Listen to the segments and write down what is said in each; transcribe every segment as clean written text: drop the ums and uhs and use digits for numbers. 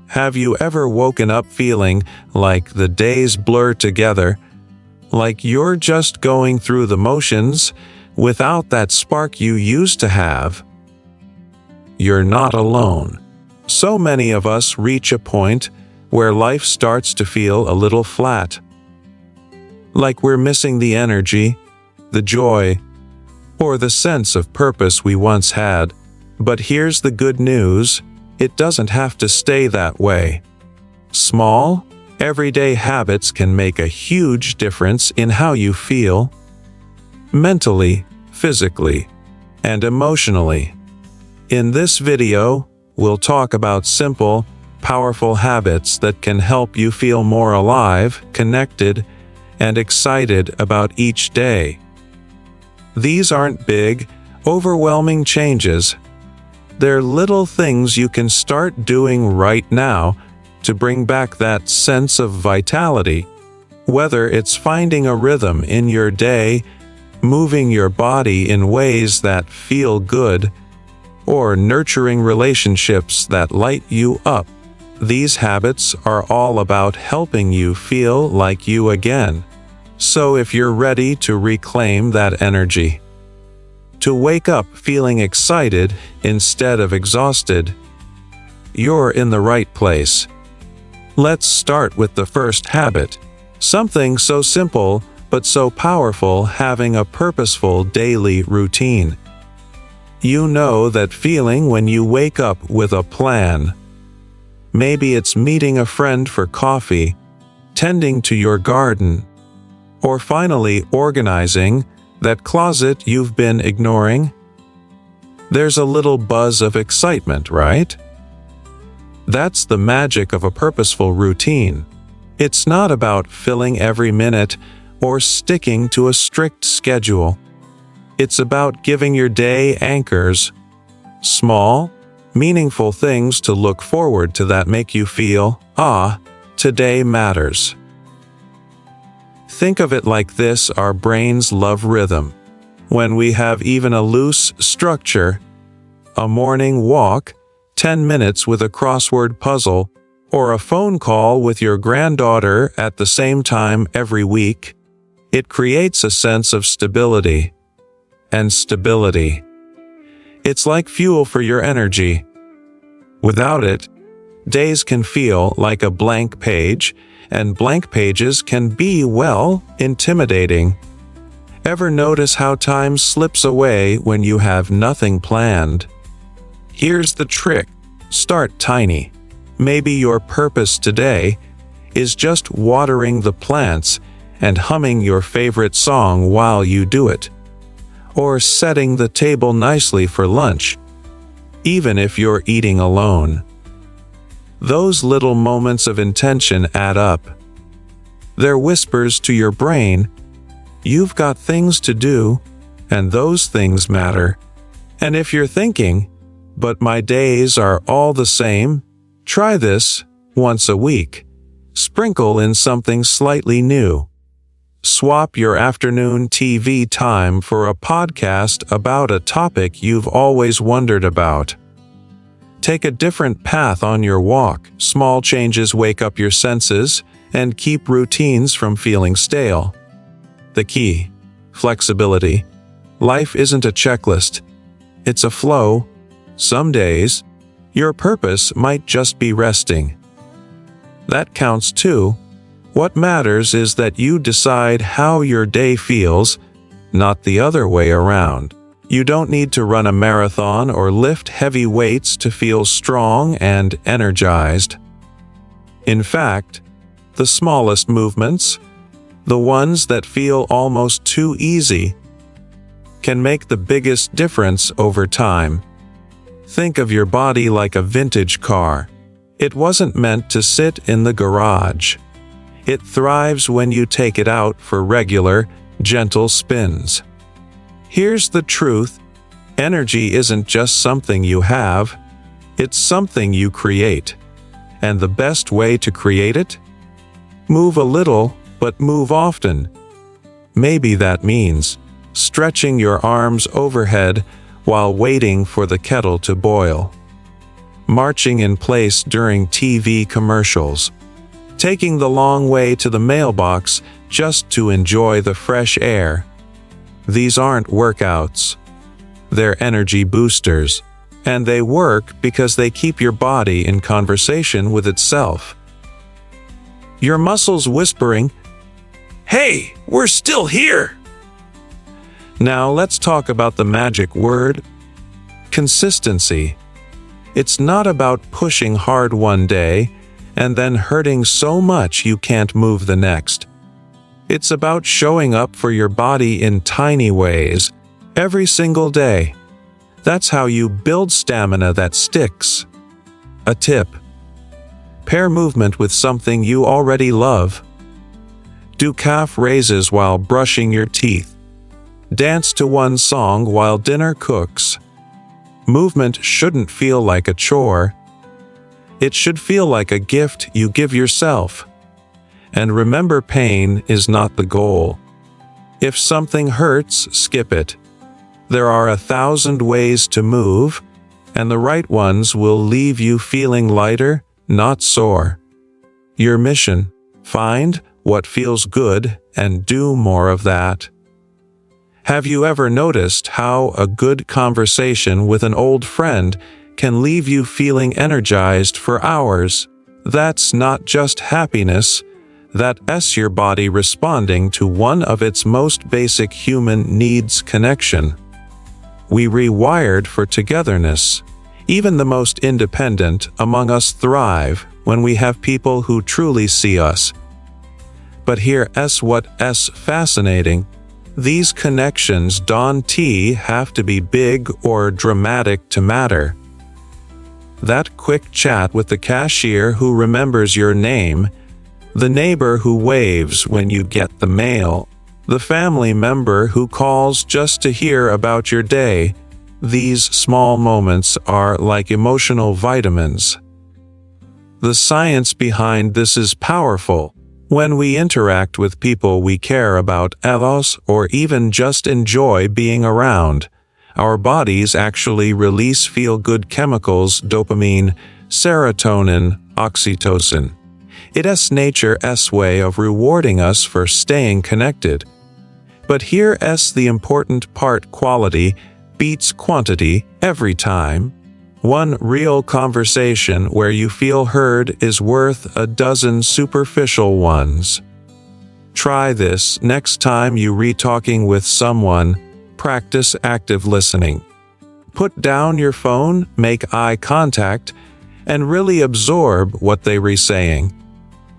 Have you ever woken up feeling like the days blur together, like you're just going through the motions without that spark you used to have? You're not alone. So many of us reach a point where life starts to feel a little flat, like we're missing the energy, the joy, or the sense of purpose we once had. But here's the good news: it doesn't have to stay that way. Small, everyday habits can make a huge difference in how you feel, mentally, physically, and emotionally. In this video, we'll talk about simple, powerful habits that can help you feel more alive, connected, and excited about each day. These aren't big, overwhelming changes. They're little things you can start doing right now to bring back that sense of vitality. Whether it's finding a rhythm in your day, moving your body in ways that feel good, or nurturing relationships that light you up, these habits are all about helping you feel like you again. So if you're ready to reclaim that energy, to wake up feeling excited instead of exhausted, you're in the right place. Let's start with the first habit. Something so simple but so powerful: having a purposeful daily routine. You know that feeling when you wake up with a plan. Maybe it's meeting a friend for coffee, tending to your garden, or finally organizing that closet you've been ignoring. There's a little buzz of excitement, right? That's the magic of a purposeful routine. It's not about filling every minute or sticking to a strict schedule. It's about giving your day anchors, small, meaningful things to look forward to that make you feel, today matters. Think of it like this: our brains love rhythm. When we have even a loose structure, a morning walk, 10 minutes with a crossword puzzle, or a phone call with your granddaughter at the same time every week, it creates a sense of stability. And stability, it's like fuel for your energy. Without it, days can feel like a blank page, and blank pages can be, well, intimidating. Ever notice how time slips away when you have nothing planned? Here's the trick: start tiny. Maybe your purpose today is just watering the plants and humming your favorite song while you do it, or setting the table nicely for lunch, even if you're eating alone. Those little moments of intention add up. They're whispers to your brain: you've got things to do, and those things matter. And if you're thinking, but my days are all the same, try this once a week. Sprinkle in something slightly new. Swap your afternoon TV time for a podcast about a topic you've always wondered about. Take a different path on your walk. Small changes wake up your senses and keep routines from feeling stale. The key: flexibility. Life isn't a checklist. It's a flow. Some days, your purpose might just be resting. That counts too. What matters is that you decide how your day feels, not the other way around. You don't need to run a marathon or lift heavy weights to feel strong and energized. In fact, the smallest movements, the ones that feel almost too easy, can make the biggest difference over time. Think of your body like a vintage car. It wasn't meant to sit in the garage. It thrives when you take it out for regular, gentle spins. Here's the truth: energy isn't just something you have, it's something you create. And the best way to create it? Move a little, but move often. Maybe that means stretching your arms overhead while waiting for the kettle to boil. marching in place during TV commercials, taking the long way to the mailbox just to enjoy the fresh air. These aren't workouts. They're energy boosters, and they work because they keep your body in conversation with itself. Your muscles whispering, "Hey, we're still here!" Now let's talk about the magic word, consistency. It's not about pushing hard one day and then hurting so much you can't move the next. It's about showing up for your body in tiny ways, every single day. That's how you build stamina that sticks. A tip: pair movement with something you already love. Do calf raises while brushing your teeth. Dance to one song while dinner cooks. Movement shouldn't feel like a chore. It should feel like a gift you give yourself. And remember, pain is not the goal. If something hurts, skip it. There are 1,000 ways to move, and the right ones will leave you feeling lighter, not sore. Your mission: find what feels good and do more of that. Have you ever noticed how a good conversation with an old friend can leave you feeling energized for hours? That's not just happiness. That's your body responding to one of its most basic human needs: connection. We rewired for togetherness. Even the most independent among us thrive when we have people who truly see us. But here's what's fascinating. These connections don't have to be big or dramatic to matter. That quick chat with the cashier who remembers your name, the neighbor who waves when you get the mail, the family member who calls just to hear about your day. These small moments are like emotional vitamins. The science behind this is powerful. When we interact with people we care about, or even just enjoy being around, our bodies actually release feel-good chemicals: dopamine, serotonin, oxytocin. It's nature's way of rewarding us for staying connected. But here's the important part: quality beats quantity every time. One real conversation where you feel heard is worth a dozen superficial ones. Try this next time you re-talking with someone. Practice active listening. Put down your phone, make eye contact, and really absorb what they were saying.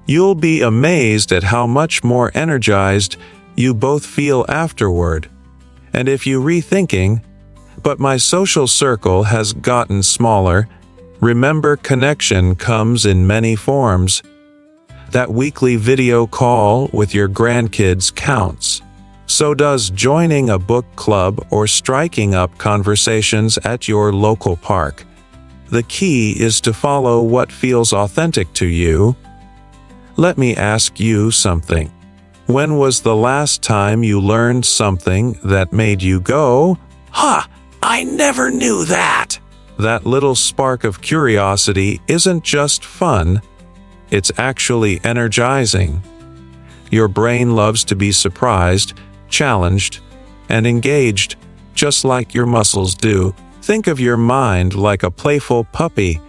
You'll be amazed at how much more energized you both feel afterward. And if you rethinking, "But my social circle has gotten smaller," remember, connection comes in many forms. That weekly video call with your grandkids counts. So does joining a book club or striking up conversations at your local park. The key is to follow what feels authentic to you. Let me ask you something. When was the last time you learned something that made you go, "Ha! I never knew that"? That little spark of curiosity isn't just fun, it's actually energizing. Your brain loves to be surprised, challenged, and engaged, just like your muscles do. Think of your mind like a playful puppy.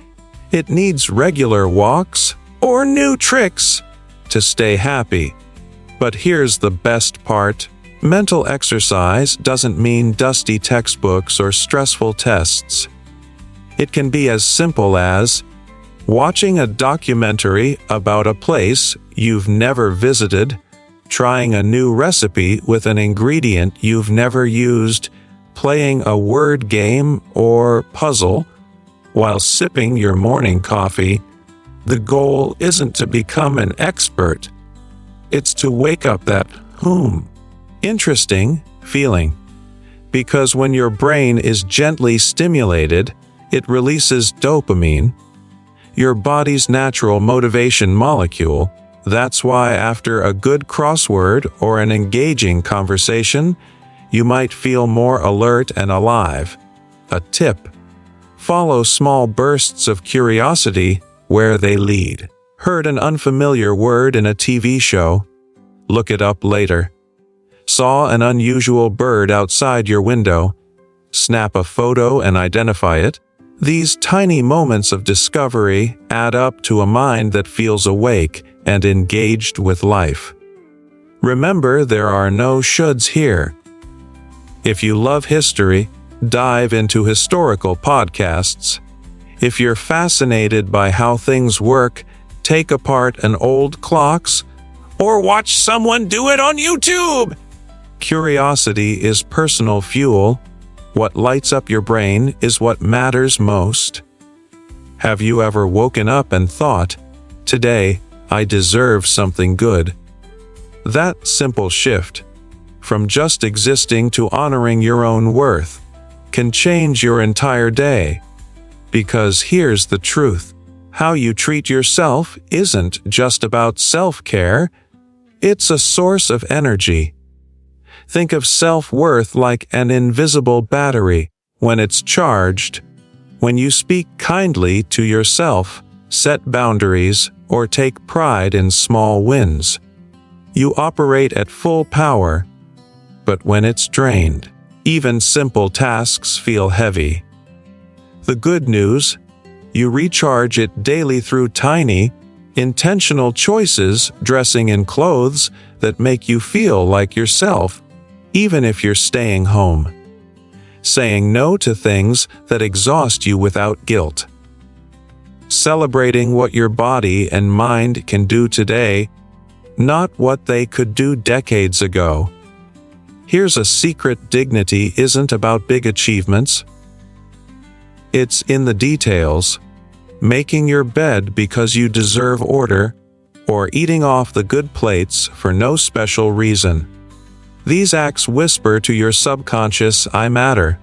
It needs regular walks or new tricks to stay happy. But here's the best part. Mental exercise doesn't mean dusty textbooks or stressful tests. It can be as simple as watching a documentary about a place you've never visited, trying a new recipe with an ingredient you've never used, playing a word game or puzzle while sipping your morning coffee. The goal isn't to become an expert. It's to wake up that interesting feeling. Because when your brain is gently stimulated, it releases dopamine, your body's natural motivation molecule. That's why after a good crossword or an engaging conversation, you might feel more alert and alive. A tip: Follow small bursts of curiosity where they lead. Heard an unfamiliar word in a TV show? Look it up later. Saw an unusual bird outside your window? Snap a photo and identify it. These tiny moments of discovery add up to a mind that feels awake and engaged with life. Remember, there are no shoulds here. If you love history, dive into historical podcasts. If you're fascinated by how things work, take apart an old clocks or watch someone do it on YouTube. Curiosity is personal fuel. What lights up your brain is what matters most. Have you ever woken up and thought, "Today, I deserve something good"? That simple shift, from just existing to honoring your own worth, can change your entire day. Because here's the truth. How you treat yourself isn't just about self-care, it's a source of energy. Think of self-worth like an invisible battery. When it's charged, when you speak kindly to yourself, set boundaries, or take pride in small wins, you operate at full power. But when it's drained, even simple tasks feel heavy. The good news, you recharge it daily through tiny, intentional choices, dressing in clothes that make you feel like yourself, even if you're staying home. Saying no to things that exhaust you without guilt. Celebrating what your body and mind can do today, not what they could do decades ago. Here's a secret: dignity isn't about big achievements. It's in the details. Making your bed because you deserve order, or eating off the good plates for no special reason. These acts whisper to your subconscious, "I matter."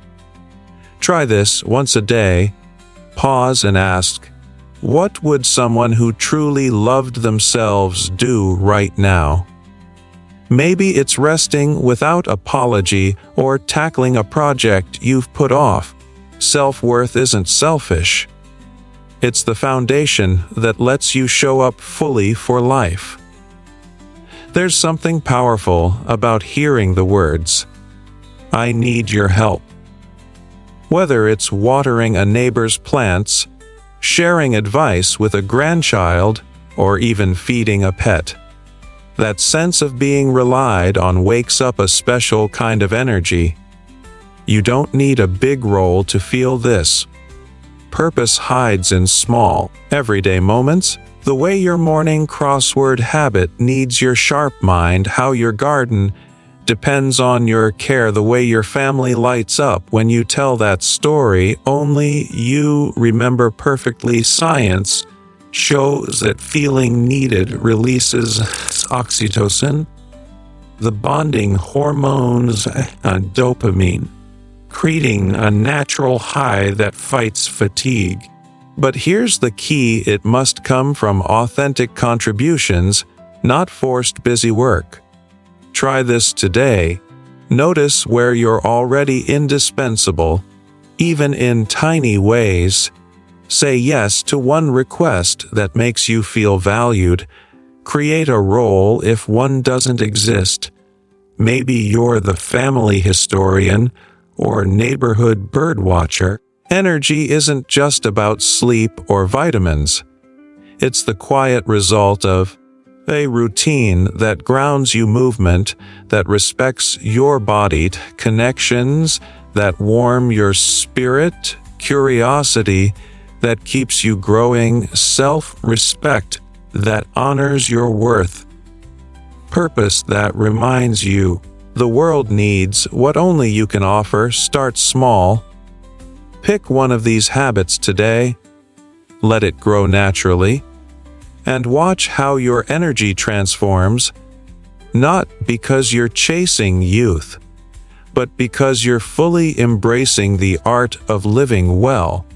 Try this once a day. Pause and ask, what would someone who truly loved themselves do right now? Maybe it's resting without apology or tackling a project you've put off. Self-worth isn't selfish. It's the foundation that lets you show up fully for life. There's something powerful about hearing the words, "I need your help." Whether it's watering a neighbor's plants, sharing advice with a grandchild, or even feeding a pet, that sense of being relied on wakes up a special kind of energy. You don't need a big role to feel this. Purpose hides in small, everyday moments. The way your morning crossword habit needs your sharp mind, how your garden depends on your care, the way your family lights up when you tell that story only you remember perfectly. Science shows that feeling needed releases oxytocin, the bonding hormones, and dopamine, creating a natural high that fights fatigue. But here's the key: it must come from authentic contributions, not forced busy work. Try this today. Notice where you're already indispensable, even in tiny ways. Say yes to one request that makes you feel valued. Create a role if one doesn't exist. Maybe you're the family historian or neighborhood birdwatcher. Energy isn't just about sleep or vitamins. It's the quiet result of a routine that grounds you, movement that respects your body, connections that warm your spirit, curiosity that keeps you growing, self-respect that honors your worth, purpose that reminds you the world needs what only you can offer. Start small. Pick one of these habits today. Let it grow naturally. And watch how your energy transforms, not because you're chasing youth, but because you're fully embracing the art of living well.